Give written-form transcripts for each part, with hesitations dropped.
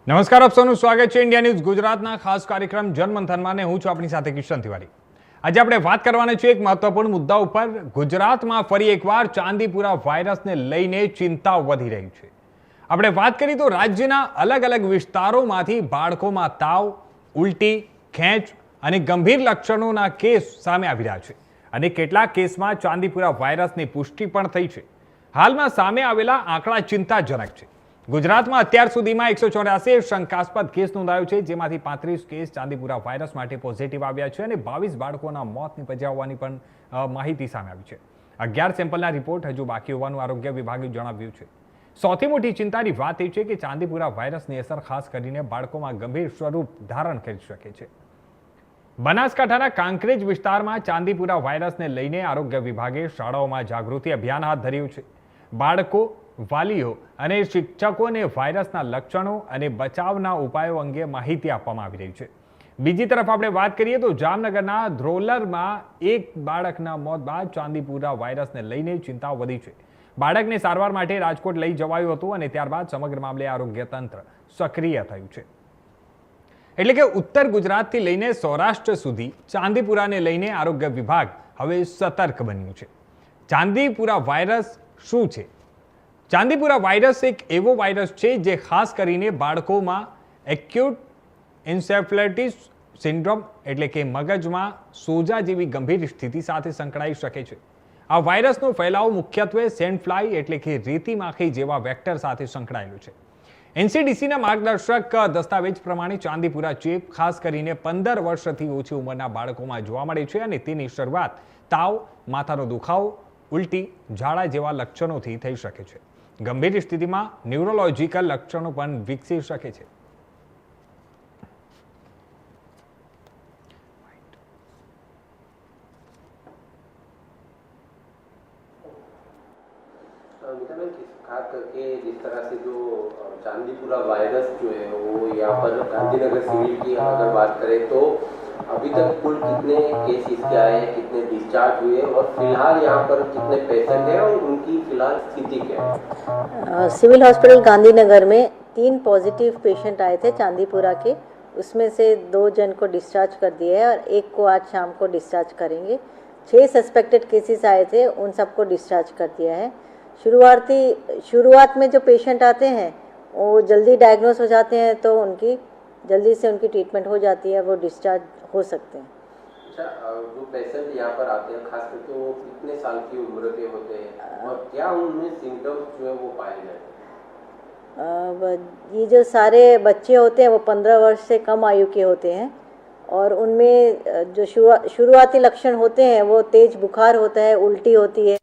નમસ્કાર, આપ સૌનું સ્વાગત છે ઇન્ડિયા ન્યૂઝ ગુજરાતના ખાસ કાર્યક્રમ જનમંથનમાં ને હું છું આપણી સાથે કિશન તિવારી। આજે આપણે વાત કરવાના છીએ એક મહત્વપૂર્ણ મુદ્દા ઉપર। ગુજરાતમાં ફરી એકવાર ચાંદીપુરા વાયરસને લઈને ચિંતા વધી રહી છે। આપણે વાત કરીએ તો રાજ્યના અલગ અલગ વિસ્તારોમાંથી બાળકોમાં તાવ, ઉલટી, ખેંચ અને ગંભીર લક્ષણોના કેસ સામે આવી રહ્યા છે અને કેટલાક કેસમાં ચાંદીપુરા વાયરસની પુષ્ટિ પણ થઈ છે। હાલમાં સામે આવેલા આંકડા ચિંતાજનક છે। ગુજરાતમાં અત્યાર સુધીમાં 184 શંકાસ્પદ કેસ નોંધાયો છે, જેમાંથી 35 કેસ ચાંદીપુરા વાયરસ માટે પોઝિટિવ આવ્યા છે અને 22 બાળકોના મોત નિપજ્યા હોવાની પણ માહિતી સામે આવી છે। 11 સેમ્પલના રિપોર્ટ હજુ બાકી હોવાનું આરોગ્ય વિભાગે જણાવ્યું છે। સૌથી મોટી ચિંતાની વાત એ છે કે ચાંદીપુરા વાયરસની અસર ખાસ કરીને બાળકોમાં ગંભીર સ્વરૂપ ધારણ કરી શકે છે। બનાસકાંઠાના કાંકરેજ વિસ્તારમાં ચાંદીપુરા વાયરસને લઈને આરોગ્ય વિભાગે શાળાઓમાં જાગૃતિ અભિયાન હાથ ધર્યું છે। બાળકો, વાલીઓ અને શિક્ષકોને વાયરસના લક્ષણો અને બચાવના ઉપાયો અંગે માહિતી આપવામાં આવી રહી છે। બીજી તરફ આપણે વાત કરીએ તો જામનગરના ધ્રોલરમાં એક બાળકના મોત બાદ ચાંદીપુરા વાયરસને લઈને ચિંતા વધી છે। બાળકને સારવાર માટે રાજકોટ લઈ જવાયું હતું અને ત્યારબાદ સમગ્ર મામલે આરોગ્ય તંત્ર સક્રિય થયું છે। એટલે કે ઉત્તર ગુજરાતથી લઈને સૌરાષ્ટ્ર સુધી ચાંદીપુરાને લઈને આરોગ્ય વિભાગ હવે સતર્ક બન્યું છે। ચાંદીપુરા વાયરસ શું છે? ચાંદીપુરા વાયરસ એક એવો વાયરસ છે જે ખાસ કરીને બાળકોમાં એક્યુટ એન્સેફેલાઇટિસ સિન્ડ્રોમ એટલે કે મગજમાં સોજા જેવી ગંભીર સ્થિતિ સાથે સંકળાઈ શકે છે। આ વાયરસનો ફેલાવ મુખ્યત્વે સેન્ડ ફ્લાય એટલે કે રેતી માખી જેવા વેક્ટર સાથે સંકળાયેલો છે। એનસીડીસીના માર્ગદર્શક દસ્તાવેજ પ્રમાણે ચાંદીપુરા ચેપ ખાસ કરીને 15 વર્ષથી ઓછી ઉંમરના બાળકોમાં જોવા મળે છે અને તેની શરૂઆત તાવ, માથાનો દુખાવો, ઉલટી, ઝાડા જેવા લક્ષણોથી થઈ શકે છે। ગંભીર સ્થિતિમાં ન્યુરોલોજીકલ લક્ષણો પણ વિકસી શકે છે। खास करके जिस तरह से जो चांदीपुरा वायरस जो है वो यहाँ पर गांधीनगर सिविल की अगर बात करें तो अभी तक कुल कितने केस इसके आए हैं, कितने डिस्चार्ज हुए और फिलहाल यहाँ पर कितने पेशेंट हैं और उनकी फिलहाल स्थिति क्या है? सिविल हॉस्पिटल गांधीनगर में 3 पॉजिटिव पेशेंट आए थे चांदीपुरा के। उसमें से 2 जन को डिस्चार्ज कर दिया है और 1 को आज शाम को डिस्चार्ज करेंगे। 6 सस्पेक्टेड केसेस आए थे, उन सबको डिस्चार्ज कर दिया है। शुरुआत में जो पेशेंट आते हैं वो जल्दी डायग्नोस हो जाते हैं तो उनकी जल्दी से उनकी ट्रीटमेंट हो जाती है, वो डिस्चार्ज हो सकते हैं। अच्छा, जो पेशेंट यहाँ पर आते हैं खास करके वो कितने साल की उम्र के होते हैं और क्या उनमें सिम्टम्स जो है वो पाए जाते हैं? ये जो सारे बच्चे होते हैं वो 15 वर्ष से कम आयु के होते हैं और उनमें जो शुरुआती लक्षण होते हैं वो तेज बुखार होता है, उल्टी होती है।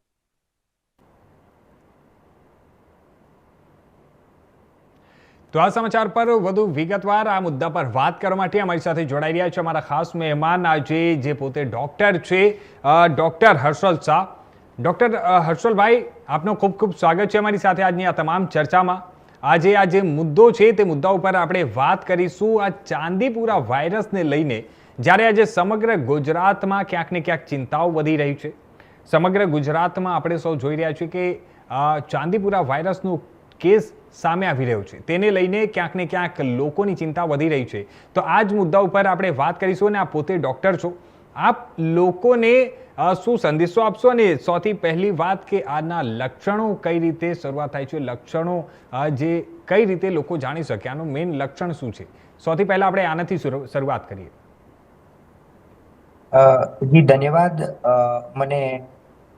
તો આ સમાચાર પર વધુ વિગતવાર આ મુદ્દા પર વાત કરવા માટે અમારી સાથે જોડાઈ રહ્યા છે અમારા ખાસ મહેમાન આજે જે પોતે ડોક્ટર છે, ડોક્ટર હર્ષલ શાહ। ડોક્ટર હર્ષલભાઈ, આપનું ખૂબ ખૂબ સ્વાગત છે અમારી સાથે આજની આ તમામ ચર્ચામાં। આજે આ જે મુદ્દો છે તે મુદ્દા ઉપર આપણે વાત કરીશું। આ ચાંદીપુરા વાયરસને લઈને જ્યારે આજે સમગ્ર ગુજરાતમાં ક્યાંક ને ક્યાંક ચિંતાઓ વધી રહી છે। સમગ્ર ગુજરાતમાં આપણે સૌ જોઈ રહ્યા છીએ કે ચાંદીપુરા વાયરસનું કેસ સામે આવી રહ્યો છે, તેને લઈને ક્યાંક ને ક્યાંક લોકોની ચિંતા વધી રહી છે। તો આ જ મુદ્દા ઉપર આપણે વાત કરીશું અને આપ પોતે ડોક્ટર છો, આપ લોકોને શું સંદેશો આપશો? અને સૌથી પહેલી વાત કે આના લક્ષણો કઈ રીતે શરૂઆત થાય છે, લક્ષણો જે કઈ રીતે લોકો જાણી શકે, આનું મેઇન લક્ષણ શું છે? સૌથી પહેલા આપણે આનાથી શરૂઆત કરીએ। જી ધન્યવાદ મને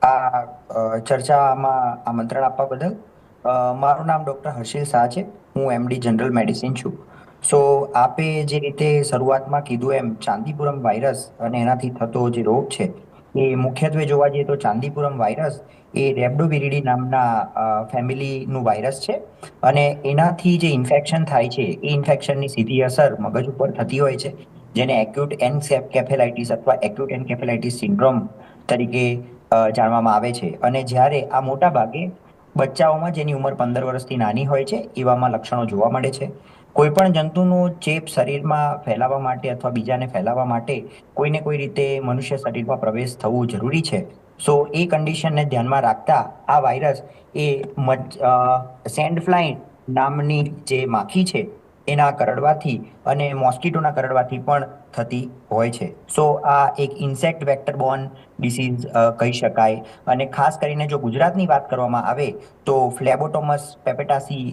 આ ચર્ચામાં આમંત્રણ આપવા બદલ। મારું નામ ડૉક્ટર હર્ષિલ શાહ છે, હું એમડી જનરલ મેડિસિન છું। સો આપે જે રીતે શરૂઆતમાં કીધું એમ ચાંદીપુરમ વાયરસ અને એનાથી થતો જે રોગ છે એ મુખ્યત્વે જોવા જઈએ તો ચાંદીપુરમ વાયરસ એ રેબડોવિરિડી નામના ફેમિલીનું વાયરસ છે અને એનાથી જે ઇન્ફેક્શન થાય છે એ ઇન્ફેક્શનની સીધી અસર મગજ ઉપર થતી હોય છે, જેને એક્યુટ એન્કેફેલાઇટિસ અથવા એક્યુટ એન્કેફેલાઇટિસ સિન્ડ્રોમ તરીકે જાણવામાં આવે છે। અને જ્યારે આ મોટા ભાગે બચ્ચાઓમાં જેની ઉંમર 15 વર્ષથી નાની હોય છે એવામાં લક્ષણો જોવા મળે છે। કોઈ પણ જંતુનો ચેપ શરીરમાં ફેલાવવા માટે અથવા બીજાને ફેલાવવા માટે કોઈને કોઈ રીતે મનુષ્ય શરીરમાં પ્રવેશ થવું જરૂરી છે। સો એ કન્ડિશનને ધ્યાનમાં રાખતા આ વાયરસ એ સેન્ડ ફ્લાય નામની જે માખી છે એના કરડવાથી અને મોસ્કીટોના કરડવાથી પણ થતી હોય છે. સો આ એક ઇન્સેક્ટ વેક્ટર બોર્ન ડિસીઝ કહી શકાય. અને ખાસ કરીને જો ગુજરાતની વાત કરવામાં આવે તો ફ્લેબોટોમસ પેપેટાસી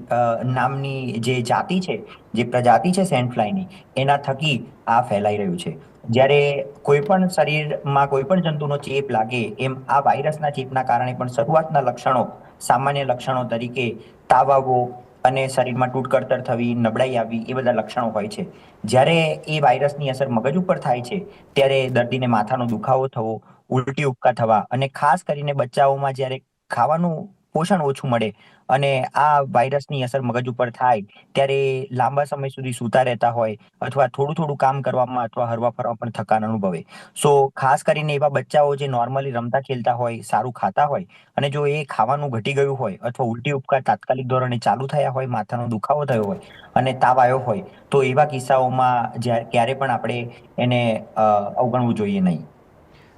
નામની જે જાતિ છે, જે પ્રજાતિ છે સેન્ડ ફ્લાયની, એના થકી આ ફેલાઈ રહ્યું છે. જ્યારે કોઈ પણ શરીરમાં કોઈ પણ જંતુનો ચેપ લાગે એમ આ વાયરસના ચેપના કારણે પણ શરૂઆતના લક્ષણો, સામાન્ય લક્ષણો તરીકે તાવ આવવો અને શરીરમાં તૂટકડતર થવી, નબળાઈ આવવી, એ બધા લક્ષણો હોય છે. જ્યારે એ વાયરસની અસર મગજ ઉપર થાય છે ત્યારે દર્દીને માથાનો દુખાવો થવો, ઉલટી ઉપકા થવા અને ખાસ કરીને બચ્ચાઓમાં જ્યારે ખાવાનું પોષણ ઓછું મળે અને આ વાયરસની અસર મગજ ઉપર થાય ત્યારે લાંબા સમય સુધી સૂતા રહેતા હોય અથવા થોડું થોડું કામ કરવામાં અથવા હરવા ફરવા પણ થકાન અનુભવે. સો ખાસ કરીને એવા બચ્ચાઓ જે નોર્મલી રમતા ખેલતા હોય, સારું ખાતા હોય અને જો એ ખાવાનું ઘટી ગયું હોય અથવા ઉલટી ઉપકા તાત્કાલિક ધોરણે ચાલુ થયા હોય, માથાનો દુખાવો થયો હોય અને તાવ આવ્યો હોય તો એવા કિસ્સાઓમાં ક્યારે પણ આપણે એને અવગણવું જોઈએ નહીં.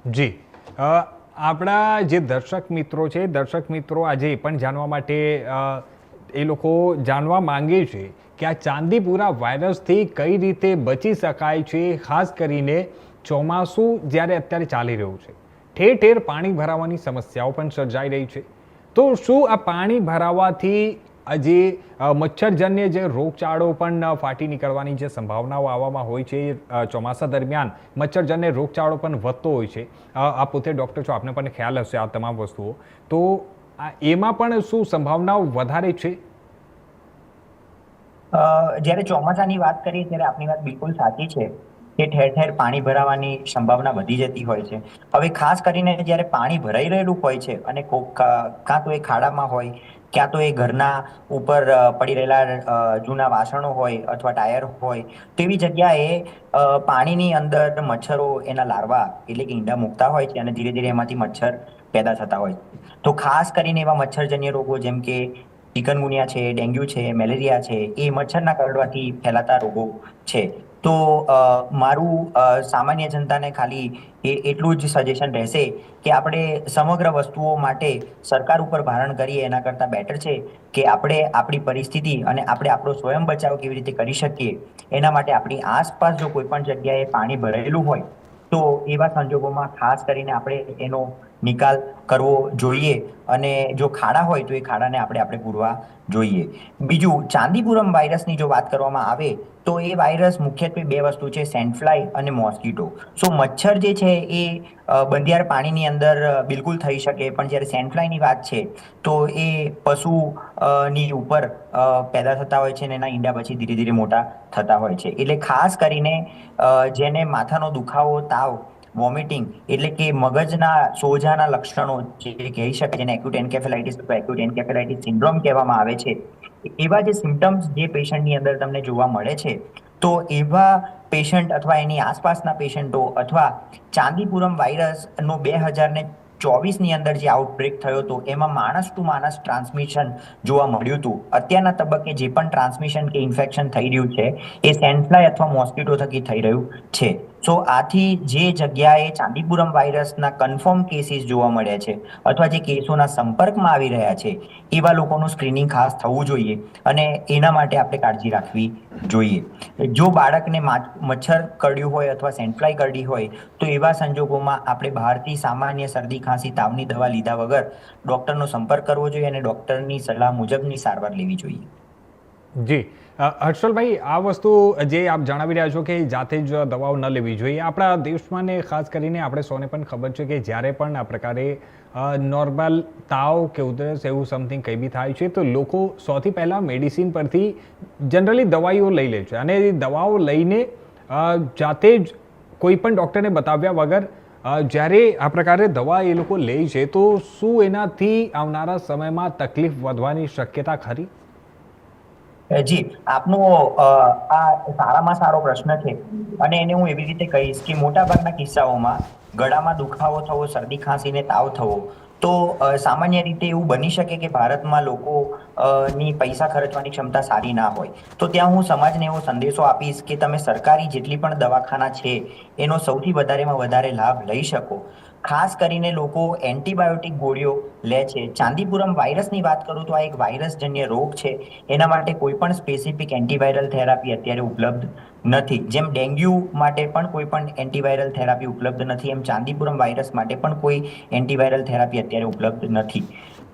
જી, આપણા જે દર્શક મિત્રો આજે એ પણ જાણવા માટે એ લોકો જાણવા માંગે છે કે આ ચાંદીપુરા વાયરસથી કઈ રીતે બચી શકાય છે. ખાસ કરીને ચોમાસું જ્યારે અત્યારે ચાલી રહ્યું છે, ઠેર ઠેર પાણી ભરાવાની સમસ્યાઓ પણ સર્જાઈ રહી છે. તો શું આ પાણી ભરાવાથી જે મચ્છરજન્ય જે રોગચાળો પણ ફાટી નીકળવાની જે સંભાવનાઓ આવવામાં હોય છે, ચોમાસા દરમિયાન મચ્છરજન્ય રોગચાળો પણ વધતો હોય છે. આપ પોતે ડૉક્ટર છો, આપને પણ ખ્યાલ હશે આ તમામ વસ્તુઓ. તો એમાં પણ શું સંભાવનાઓ વધારે છે? જ્યારે ચોમાસાની વાત કરીએ ત્યારે આપની વાત બિલકુલ સાચી છે કે ઠેર ઠેર પાણી ભરાવાની સંભાવના વધી જતી હોય છે. હવે ખાસ કરીને જ્યારે પાણી ભરાઈ રહેલું હોય છે અને કાં તો એ ખાડામાં હોય, ક્યાં તો એ ઘરના ઉપર પડી રહેલા જૂના વાસણો હોય અથવા ટાયર હોય, તેવી જગ્યાએ પાણીની અંદર મચ્છરો એના લાર્વા એટલે કે ઈંડા મૂકતા હોય છે અને ધીરે ધીરે એમાંથી મચ્છર પેદા થતા હોય. તો ખાસ કરીને એવા મચ્છરજન્ય રોગો જેમ કે ચિકનગુનિયા છે, ડેન્ગ્યુ છે, મેલેરિયા છે, એ મચ્છરના કરડવાથી ફેલાતા રોગો છે. તો મારું સામાન્ય જનતાને ખાલી એટલું જ સજેશન રહેશે કે આપણે સમગ્ર વસ્તુઓ માટે સરકાર ઉપર ભારણ કરીએ એના કરતાં બેટર છે કે આપણે આપણી પરિસ્થિતિ અને આપણે આપણો સ્વયં બચાવ કેવી રીતે કરી શકીએ એના માટે આપણી આસપાસ જો કોઈ પણ જગ્યાએ પાણી ભરેલું હોય તો એવા સંજોગોમાં ખાસ કરીને આપણે એનો નિકાલ કરવો જોઈએ અને જો ખાડા હોય તો એ ખાડાને આપણે પૂરવા જોઈએ. બીજું, ચાંદીપુરમ વાયરસની જો વાત કરવામાં આવે તો એ વાયરસ મુખ્યત્વે બે વસ્તુ છે, સેન્ડફ્લાય અને મોસ્કીટો. સો મચ્છર જે છે એ બંધિયાર પાણીની અંદર બિલકુલ થઈ શકે, પણ જ્યારે સેન્ડફ્લાયની વાત છે તો એ પશુ ની ઉપર પેદા થતા હોય છે અને એના ઈંડા પછી ધીરે ધીરે મોટા થતા હોય છે. એટલે ખાસ કરીને જેને માથાનો દુખાવો, તાવ, વોમિટિંગ એટલે કે મગજના સોજાના લક્ષણો જે કહી શકે, જેને એક્યુટ એન્કેફેલાઇટિસ અથવા એક્યુટ એન્કેફેલાઇટિસ સિન્ડ્રોમ કહેવામાં આવે છે, એવા જે સિમ્ટમ્સ જે પેશન્ટની અંદર તમને જોવા મળે છે, તો એવા પેશન્ટ અથવા એની આસપાસના પેશન્ટો અથવા ચાંદીપુરમ વાયરસનો 2024ની અંદર જે આઉટબ્રેક થયો હતો એમાં માણસ ટુ માણસ ટ્રાન્સમિશન જોવા મળ્યું હતું. અત્યારના તબક્કે જે પણ ટ્રાન્સમિશન કે ઇન્ફેક્શન થઈ રહ્યું છે એ સેન્ડફ્લાય અથવા મોસ્કીટો થકી થઈ રહ્યું છે. સો આથી જે જગ્યાએ ચાંદીપુરમ વાયરસના કન્ફર્મ કેસીસ જોવા મળ્યા છે અથવા જે કેસોના સંપર્કમાં આવી રહ્યા છે એવા લોકોનું સ્ક્રીનિંગ ખાસ થવું જોઈએ અને એના માટે આપણે કાળજી રાખવી જોઈએ. જો બાળકને મચ્છર કરડ્યું હોય અથવા સેન્ડફ્લાય કરડી હોય તો એવા સંજોગોમાં આપણે બહારથી સામાન્ય શરદી, ખાંસી, તાવની દવા લીધા વગર ડૉક્ટરનો સંપર્ક કરવો જોઈએ અને ડૉક્ટરની સલાહ મુજબની સારવાર લેવી જોઈએ. જી, હર્ષલભાઈ, આ વસ્તુ જે આપ જણાવી રહ્યા છો કે જાતે જ દવાઓ ન લેવી જોઈએ, આપણા દેશમાં ને ખાસ કરીને આપણે સૌને પણ ખબર છે કે જ્યારે પણ આ પ્રકારે નોર્મલ તાવ કે ઉધરસ એવું સમથિંગ કંઈ બી થાય છે તો લોકો સૌથી પહેલાં મેડિસિન પરથી જનરલી દવાઈઓ લઈ લે છે અને એ દવાઓ લઈને જાતે જ કોઈ પણ ડૉક્ટરને બતાવ્યા વગર જ્યારે આ પ્રકારે દવા એ લોકો લે છે તો શું એનાથી આવનારા સમયમાં તકલીફ વધવાની શક્યતા ખરી? જી, આપનો આ સારામાં સારો પ્રશ્ન છે અને એને હું એવી રીતે કહીશ કે મોટાભાગના કિસ્સાઓમાં ગળામાં દુખાવો થવો, શરદી, ખાંસી ને તાવ થવો તો સામાન્ય રીતે એવું બની શકે કે ભારતમાં લોકો ની પૈસા ખર્ચવાની ક્ષમતા સારી ના હોય. તો ત્યાં હું સમાજને એવો સંદેશો આપીશ કે તમે સરકારી જેટલી પણ દવાખાના છે એનો સૌથી વધારેમાં વધારે લાભ લઈ શકો ખાસ કરીને લોકો એન્ટીબાયોટિક ગોળીઓ લે છે. ચાંદીપુરમ વાયરસની વાત કરું તો આ એક વાયરસજન્ય રોગ છે. એના માટે કોઈ પણ સ્પેસિફિક એન્ટીવાયરલ થેરાપી અત્યારે ઉપલબ્ધ નથી. જેમ ડેન્ગ્યુ માટે પણ કોઈ પણ એન્ટીવાયરલ થેરાપી ઉપલબ્ધ નથી, એમ ચાંદીપુરમ વાયરસ માટે પણ કોઈ એન્ટીવાયરલ થેરાપી અત્યારે ઉપલબ્ધ નથી.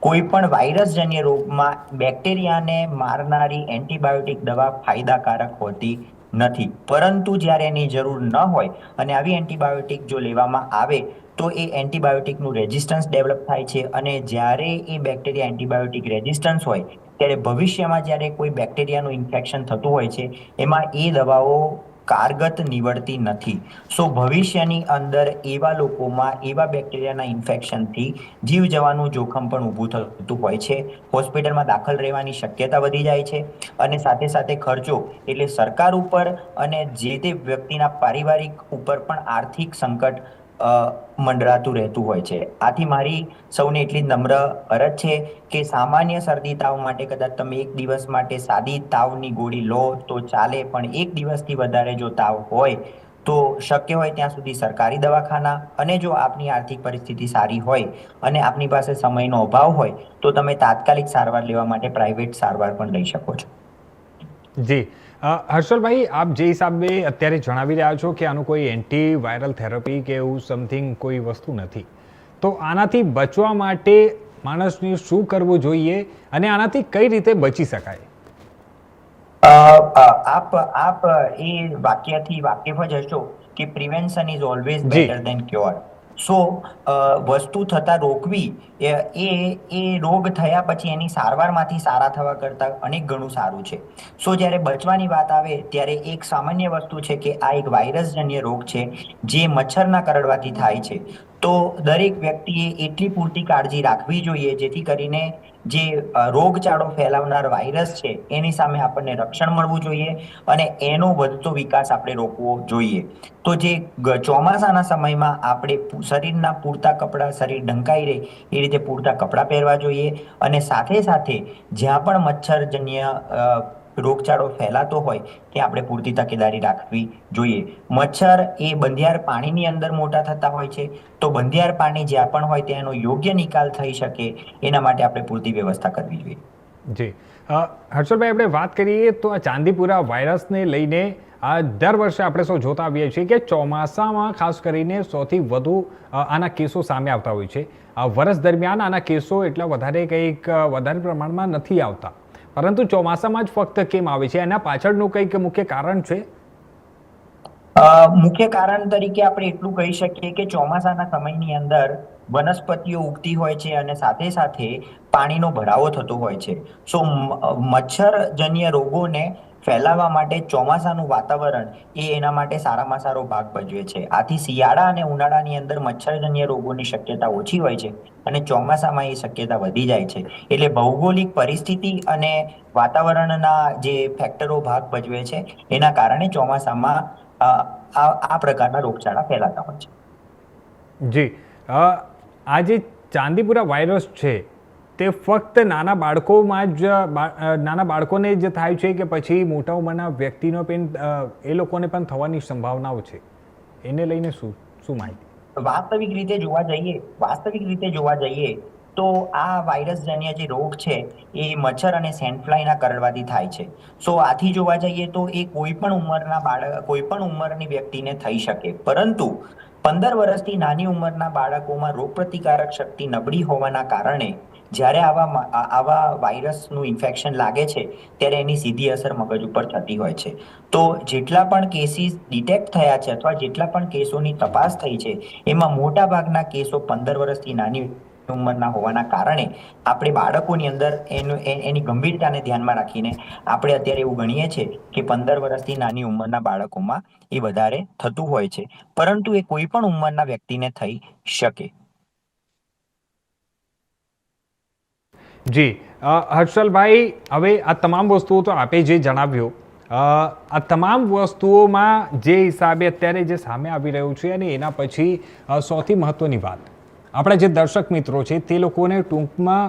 કોઈ પણ વાયરસજન્ય રોગમાં બેક્ટેરિયાને મારનારી એન્ટીબાયોટિક દવા ફાયદાકારક હોતી નથી. પરંતુ જ્યારે એની જરૂર ન હોય અને આવી એન્ટીબાયોટિક જો લેવામાં આવે તો એ એન્ટીબાયોટિકનું રેઝિસ્ટન્સ ડેવલપ થાય છે, અને જ્યારે એ બેક્ટેરિયા એન્ટીબાયોટિક રેઝિસ્ટન્સ હોય ત્યારે ભવિષ્યમાં જ્યારે કોઈ બેક્ટેરિયાનું ઇન્ફેક્શન થતું હોય છે એમાં એ દવાઓ કારગત નીવડતી નથી. સો ભવિષ્યની અંદર એવા લોકોમાં એવા બેક્ટેરિયાના ઇન્ફેક્શનથી જીવ જવાનું જોખમ પણ ઊભું થતું હોય છે. હોસ્પિટલમાં દાખલ રહેવાની શક્યતા વધી જાય છે, અને સાથે સાથે ખર્ચો એટલે સરકાર ઉપર અને જે તે વ્યક્તિના પારિવારિક ઉપર પણ આર્થિક સંકટ મંડરાતું રહેતું હોય છે. આથી મારી સૌને એટલી નમ્ર અરજ છે કે સામાન્ય શરદી તાવ માટે કદાચ તમે એક દિવસ માટે સાદી તાવની ગોળી લો તો ચાલે, પણ એક દિવસથી વધારે જો તાવ હોય તો શક્ય હોય ત્યાં સુધી સરકારી દવાખાના, અને જો આપની આર્થિક પરિસ્થિતિ સારી હોય અને આપની પાસે સમયનો અભાવ હોય તો તમે તાત્કાલિક સારવાર લેવા માટે પ્રાઇવેટ સારવાર પણ લઈ શકો છો. જી હર્ષલભાઈ, આપ જે હિસાબે અત્યારે જણાવી રહ્યા છો કે આનું કોઈ એન્ટી વાયરલ થેરાપી કે એવું સમથિંગ કોઈ વસ્તુ નથી, તો આનાથી બચવા માટે માણસને શું કરવું જોઈએ અને આનાથી કઈ રીતે બચી શકાય? આપ એ વાક્યથી વાકેફ જ હશો કે prevention is always better than cure. So વસ્તુ થતા રોકવી એ રોગ થયા પછી એની સારવારમાંથી સારા થવા કરતાં અનેક ગણું સારું છે. સો જ્યારે બચવાની વાત આવે ત્યારે એક સામાન્ય વસ્તુ છે કે આ એક વાયરસજન્ય રોગ છે જે મચ્છરના કરડવાથી થાય છે. તો દરેક વ્યક્તિએ એટલી પૂરતી કાળજી રાખવી જોઈએ જેથી કરીને જે રોગચાળો ફેલાવનાર વાયરસ છે એની સામે આપણને રક્ષણ મળવું જોઈએ અને એનો વધતો વિકાસ આપણે રોકવો જોઈએ. તો જે ચોમાસાના સમયમાં આપણે શરીરના પૂરતા કપડાં, શરીર ઢંકાઈ રહે એ રીતે પૂરતા કપડાં પહેરવા જોઈએ, અને સાથે સાથે જ્યાં પણ મચ્છરજન્ય રોગચાળો ફેલાતો હોય ત્યાં આપણે પૂરતી તકેદારી રાખવી જોઈએ. મચ્છર એ બંધિયાર પાણીની અંદર મોટા થતા હોય છે, તો બંધિયાર પાણી જ્યાં પણ હોય તેનો યોગ્ય નિકાલ થઈ શકે એના માટે આપણે પૂરતી વ્યવસ્થા કરવી જોઈએ. જી હર્ષલભાઈ, આપણે વાત કરીએ તો આ ચાંદીપુરા વાયરસને લઈને દર વર્ષે આપણે સૌ જોતા આવીએ છીએ કે ચોમાસામાં ખાસ કરીને સૌથી વધુ આના કેસો સામે આવતા હોય છે. વર્ષ દરમિયાન આના કેસો એટલા વધારે પ્રમાણમાં નથી આવતા, પરંતુ ચોમાસામાં જ ફક્ત કેમ આવે છે? એના પાછળનું કંઈક મુખ્ય કારણ છે? મુખ્ય કારણ તરીકે આપણે એટલું કહી શકીએ કે ચોમાસાના સમયની અંદર વનસ્પતિઓ ઉગતી હોય છે અને સાથે સાથે પાણીનો ભરાવો થતો હોય છે. સો મચ્છરજન્ય રોગોને ફેલાવવા માટે ચોમાસાનું વાતાવરણ એ એના માટે સારામાં સારો ભાગ ભજવે છે. આથી શિયાળા અને ઉનાળાની અંદર મચ્છરજન્ય રોગોની શક્યતા ઓછી હોય છે અને ચોમાસામાં એ શક્યતા વધી જાય છે. એટલે ભૌગોલિક પરિસ્થિતિ અને વાતાવરણના જે ફેક્ટરો ભાગ ભજવે છે એના કારણે ચોમાસામાં આ પ્રકારના રોગચાળા ફેલાતા હોય છે. જી આ જે ચાંદીપુરા વાયરસ છે તે ફક્ત નાના બાળકોને જ થાય છે કે પછી મોટા ઉંમરના વ્યક્તિનો પણ એ લોકોને પણ થવાની સંભાવનાઓ છે? એને લઈને શું માહિતી? વાસ્તવિક રીતે જોવા જઈએ તો આ વાયરસજન્ય જે રોગ છે એ મચ્છર અને સેન્ડફ્લાયના કરડવાથી થાય છે. સો આથી જોવા જઈએ તો એ કોઈ પણ ઉંમરની વ્યક્તિને થઈ શકે, પરંતુ 15 વર્ષથી નાની ઉંમરના બાળકોમાં રોગપ્રતિકારક શક્તિ નબળી હોવાના કારણે જ્યારે આવા વાયરસનું ઇન્ફેક્શન લાગે છે ત્યારે એની સીધી અસર મગજ ઉપર થતી હોય છે. તો જેટલા પણ કેસીસ ડિટેક્ટ થયા છે અથવા જેટલા પણ કેસોની તપાસ થઈ છે એમાં મોટા ભાગના કેસો 15 વર્ષથી નાની ઉંમરના હોવાના કારણે આપણે બાળકોની અંદર એની ગંભીરતાને ધ્યાનમાં રાખીને આપણે અત્યારે એવું ગણીએ છીએ કે 15 વર્ષથી નાની ઉંમરના બાળકોમાં એ વધારે થતું હોય છે, પરંતુ એ કોઈ પણ ઉંમરના વ્યક્તિને થઈ શકે. જી હર્ષલભાઈ, હવે આ તમામ વસ્તુઓ તો આપે જે જણાવ્યું, આ તમામ વસ્તુઓમાં જે હિસાબે અત્યારે જે સામે આવી રહ્યું છે અને એના પછી સૌથી મહત્વની વાત, આપણા જે દર્શક મિત્રો છે તે લોકોને ટૂંકમાં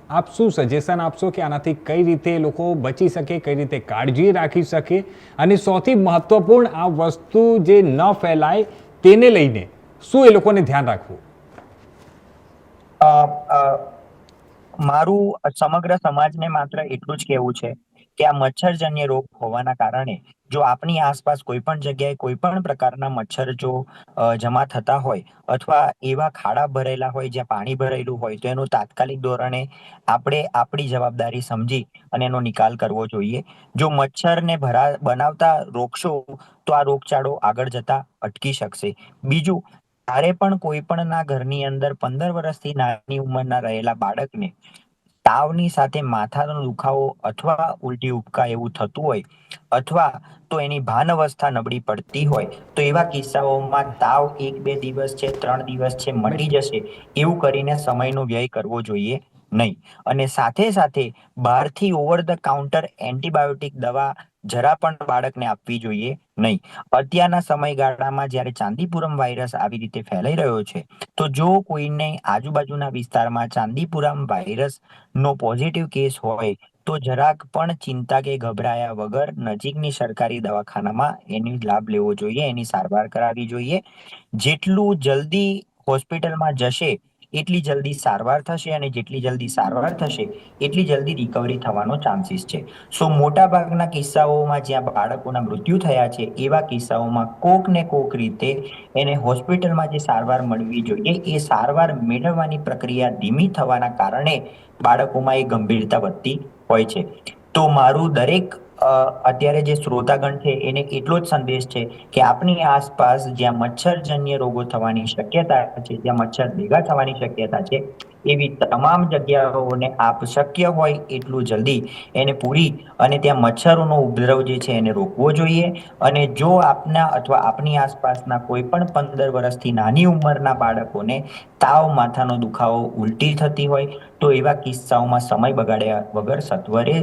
આપ શું સજેશન આપશો કે આનાથી કઈ રીતે લોકો બચી શકે, કઈ રીતે કાળજી રાખી શકે, અને સૌથી મહત્વપૂર્ણ આ વસ્તુ જે ન ફેલાય તેને લઈને શું એ લોકોને ધ્યાન રાખવું? મારું સમગ્ર સમાજને માત્ર એટલું જ કહેવું છે કે આ મચ્છરજન્ય રોગ હોવાના કારણે જો આપણી આસપાસ કોઈ પણ જગ્યાએ કોઈ પણ પ્રકારના મચ્છર જો જમા થતા હોય અથવા એવા ખાડા ભરેલા હોય જ્યાં પાણી ભરેલું હોય તો એનું તાત્કાલિક ધોરણે આપણે આપણી જવાબદારી સમજી અને એનો નિકાલ કરવો જોઈએ. જો મચ્છરને બનાવતા રોકશો તો આ રોગચાળો આગળ જતા અટકી શકશે. બીજું, જ્યારે પણ કોઈ પણ ના ઘરની અંદર 15 વર્ષથી નાની ઉંમરના રહેલા બાળકને તાવની સાથે માથાનો દુખાવો અથવા ઉલટી ઉપકા એવું થતું હોય અથવા તો એની ભાન અવસ્થા નબળી પડતી હોય તો એવા કિસ્સાઓમાં તાવ 1-2 દિવસ છે, 3 દિવસ છે, મટી જશે એવું કરીને સમયનો વ્યય કરવો જોઈએ નહીં. અને સાથે સાથે બહારથી ઓવર ધ કાઉન્ટર એન્ટીબાયોટિક દવા જરા પણ બાળકને આપવી જોઈએ નહીં. અત્યારના સમયગાળામાં જ્યારે ચાંદીપુરમ વાયરસ આવી રીતે ફેલાઈ રહ્યો છે તો જો કોઈને આજુબાજુના વિસ્તારમાં ચાંદીપુરમ વાયરસ નો પોઝિટિવ કેસ હોય તો જરાક પણ ચિંતા કે ગભરાયા વગર નજીકની સરકારી દવાખાનામાં એની લાભ લેવો જોઈએ, એની સારવાર કરાવવી જોઈએ. જેટલું જલ્દી હોસ્પિટલમાં જશે એટલી જલ્દી સારવાર થશે અને જેટલી જલ્દી સારવાર થશે એટલી જલ્દી રિકવરી થવાનો ચાન્સીસ છે. સો મોટા ભાગના કિસ્સાઓમાં જ્યાં બાળકોના મૃત્યુ થયા છે એવા કિસ્સાઓમાં કોક ને કોક રીતે એને હોસ્પિટલમાં જે સારવાર મળવી જોઈએ એ સારવાર મેળવવાની પ્રક્રિયા ધીમી થવાના કારણે બાળકોમાં એ ગંભીરતા વધતી હોય છે. તો મારું દરેક અત્યારે જે શ્રોતાગણ છે એને એટલો જ સંદેશ છે કે આપણી આસપાસ જ્યાં મચ્છરજન્ય રોગો થવાની શક્યતા છે, જ્યાં મચ્છર ભેગા થવાની શક્યતા છે એવી તમામ જગ્યાઓને આપ શક્ય હોય એટલું જલ્દી એને પૂરી અને ત્યાં મચ્છરોનો ઉપદ્રવ જે છે એને રોકવો જોઈએ. અને જો આપના અથવા આપની આસપાસના કોઈ પણ 15 વર્ષથી નાની ઉંમરના બાળકોને તાવ, માથાનો દુખાવો, ઉલટી થતી હોય તો એવા કિસ્સાઓમાં સમય બગાડ્યા વગર સત્વરે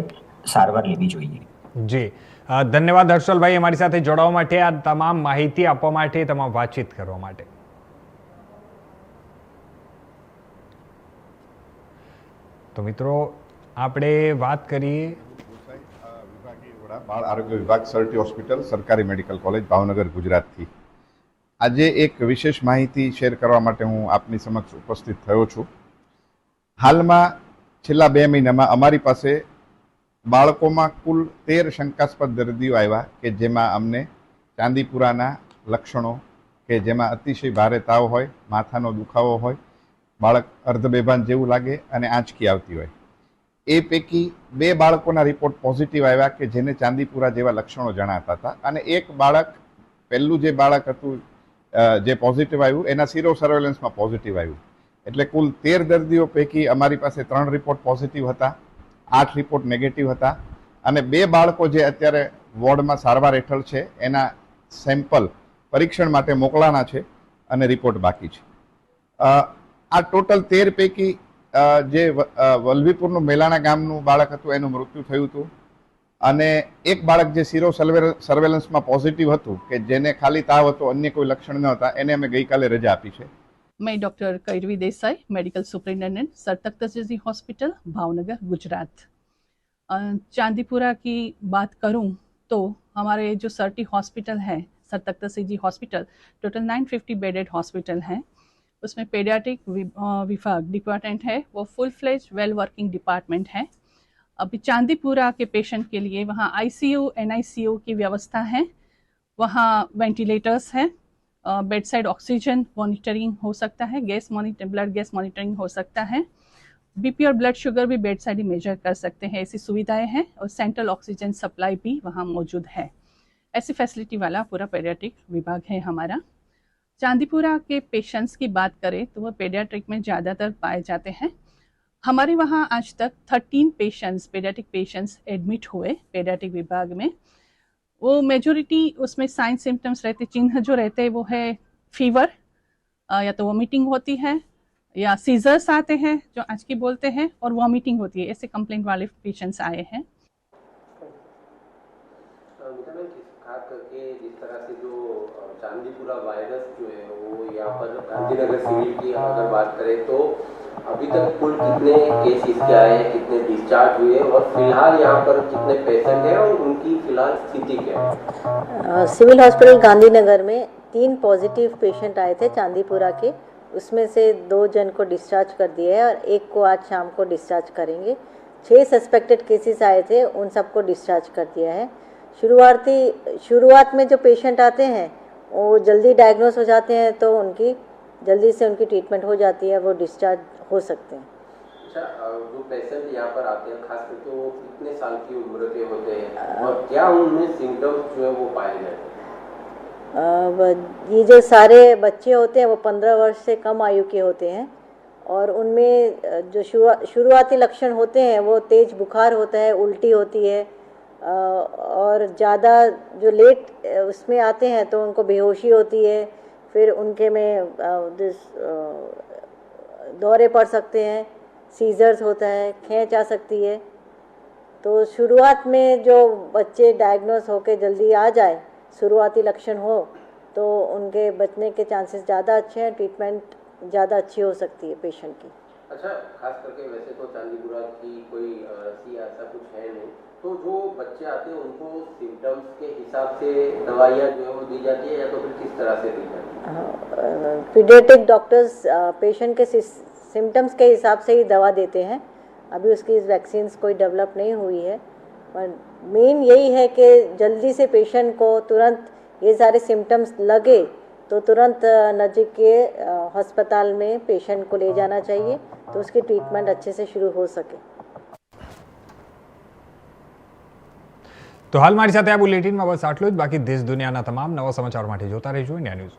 સારવાર લેવી જોઈએ. જી ધન્યવાદ હર્ષલભાઈ, અમારી સાથે જોડાવા માટે, આ તમામ માહિતી આપવા માટે, તમામ વાતચીત કરવા માટે. તો મિત્રો, આપણે વાત કરીએ વિભાગીય વડા બાળ આરોગ્ય વિભાગ સરટી હોસ્પિટલ સરકારી મેડિકલ કોલેજ ભાવનગર ગુજરાતથી. આજે એક વિશેષ માહિતી શેર કરવા માટે હું આપની સમક્ષ ઉપસ્થિત થયો છું. હાલમાં છેલ્લા 2 મહિનામાં અમારી પાસે બાળકોમાં કુલ 13 શંકાસ્પદ દર્દીઓ આવ્યા કે જેમાં અમને ચાંદીપુરાના લક્ષણો કે જેમાં અતિશય ભારે તાવ હોય, માથાનો દુખાવો હોય, બાળક અર્ધબેભાન જેવું લાગે અને આંચકી આવતી હોય. એ પૈકી 2 બાળકોના રિપોર્ટ પોઝિટિવ આવ્યા કે જેને ચાંદીપુરા જેવા લક્ષણો જણાતા હતા અને એક બાળક, પહેલું જે બાળક હતું જે પોઝિટિવ આવ્યું એના સિરો સર્વેલન્સમાં પોઝિટિવ આવ્યું. એટલે કુલ 13 દર્દીઓ પૈકી અમારી પાસે 3 રિપોર્ટ પોઝિટિવ હતા, 8 રિપોર્ટ નેગેટિવ હતા અને 2 બાળકો જે અત્યારે વોર્ડમાં સારવાર હેઠળ છે એના સેમ્પલ પરીક્ષણ માટે મોકલાના છે અને રિપોર્ટ બાકી છે. આ ટોટલ 13 પૈકી જે વલભીપુરનું મેલાણા ગામનું બાળક હતું એનું મૃત્યુ થયું હતું અને એક બાળક જે સિરો સર્વેલન્સમાં પોઝિટિવ હતું કે જેને ખાલી તાવ હતો, અન્ય કોઈ લક્ષણ ન હતા, એને અમે ગઈકાલે રજા આપી છે. मैं doctor Kairavi Desai, medical superintendent Sir Takht hospital Bhavnagar Gujarat. Chandipura की बात करूं तो हमारे जो सरटी हॉस्पिटल है, Sir Takht hospital, total 950 bedded hospital है। उसमें पेडियाट्रिक विभाग डिपार्टमेंट है, वो full fledge well working department है। अभी चांदीपुरा के पेशेंट के लिए वहाँ ICU NICU की व्यवस्था है, वहाँ वेंटिलेटर्स है, बेड साइड ऑक्सीजन मॉनिटरिंग हो सकता है, ब्लड गैस मॉनिटरिंग हो सकता है, BP और ब्लड शुगर भी बेड साइड ही मेजर कर सकते हैं, ऐसी सुविधाएं हैं। और सेंट्रल ऑक्सीजन सप्लाई भी वहाँ मौजूद है। ऐसी फैसिलिटी वाला पूरा पेडियाट्रिक विभाग है हमारा। चांदीपुरा के पेशेंट्स की बात करें तो वह पेडियाट्रिक में ज़्यादातर पाए जाते हैं। हमारे वहाँ आज तक 13 पेशेंट्स, पेडियाट्रिक पेशेंट्स एडमिट हुए पेडियाट्रिक विभाग में। वो मेजोरिटी उसमें साइन सिम्टम्स रहते, चिन्ह जो रहते हैं वो है फीवर, या तो वॉमिटिंग होती है या सीजर्स आते हैं जो आज की बोलते हैं, और वॉमिटिंग होती है। ऐसे कंप्लेंट वाले पेशेंट्स आए हैं। खास करके जिस तरह से जो चांदीपुरा वायरस जो है वो यहाँ पर गांधीनगर सिविल की अगर बात करें तो अभी तक कुल कितने केस इसके आए हैं, कितने डिस्चार्ज हुए और फिलहाल यहाँ पर कितने पेशेंट हैं और उनकी फिलहाल स्थिति क्या है? सिविल हॉस्पिटल गांधीनगर में 3 पॉजिटिव पेशेंट आए थे चांदीपुरा के, उसमें से 2 जन को डिस्चार्ज कर दिया है और एक को आज शाम को डिस्चार्ज करेंगे। 6 सस्पेक्टेड केसेस आए थे, उन सबको डिस्चार्ज कर दिया है। शुरुआत में जो पेशेंट आते हैं वो जल्दी डायग्नोस हो जाते हैं, तो उनकी जल्दी से उनकी ट्रीटमेंट हो जाती है, वो डिस्चार्ज हो सकते हैं। अच्छा, जो पेशेंट यहाँ पर आते हैं खास करके वो कितने साल की उम्र के होते हैं और क्या उनमें सिम्टम्स जो है वो पाए जाते हैं? ये जो सारे बच्चे होते हैं वो 15 वर्ष से कम आयु के होते हैं और उनमें जो शुरुआती लक्षण होते हैं वो तेज बुखार होता है, उल्टी होती है और ज़्यादा जो लेट उसमें आते हैं तो उनको बेहोशी होती है, फिर उनके में दौरे पड़ सकते हैं, सीजर्स होता है, खींच आ सकती है। तो शुरुआत में जो बच्चे डायग्नोस होके जल्दी आ जाए, शुरुआती लक्षण हो, तो उनके बचने के चांसेस ज़्यादा अच्छे हैं, ट्रीटमेंट ज़्यादा अच्छी हो सकती है पेशेंट की। अच्छा, खास करके वैसे तो चांदीपुरा की कोई रसी ऐसा कुछ है नहीं, तो जो बच्चे आते हैं उनको सिम्टम्स के हिसाब से दवाइयाँ जो है वो दी जाती है या तो फिर किस तरह से दी जाती है? पीडियाट्रिक डॉक्टर्स पेशेंट के सिम्टम्स के हिसाब से ही दवा देते हैं। अभी उसकी वैक्सीन्स कोई डेवलप नहीं हुई है, पर मेन यही है कि जल्दी से पेशेंट को तुरंत ये सारे सिम्टम्स लगे तो तुरंत नज़दीक के अस्पताल में पेशेंट को ले जाना चाहिए, तो उसकी ट्रीटमेंट अच्छे से शुरू हो सके। તો હાલ મારી સાથે આ બુલેટિનમાં બસ આટલું જ. બાકી દેશ દુનિયાના તમામ નવા સમાચાર માટે જોતા રહેજો ઇન્ડિયા ન્યૂઝ.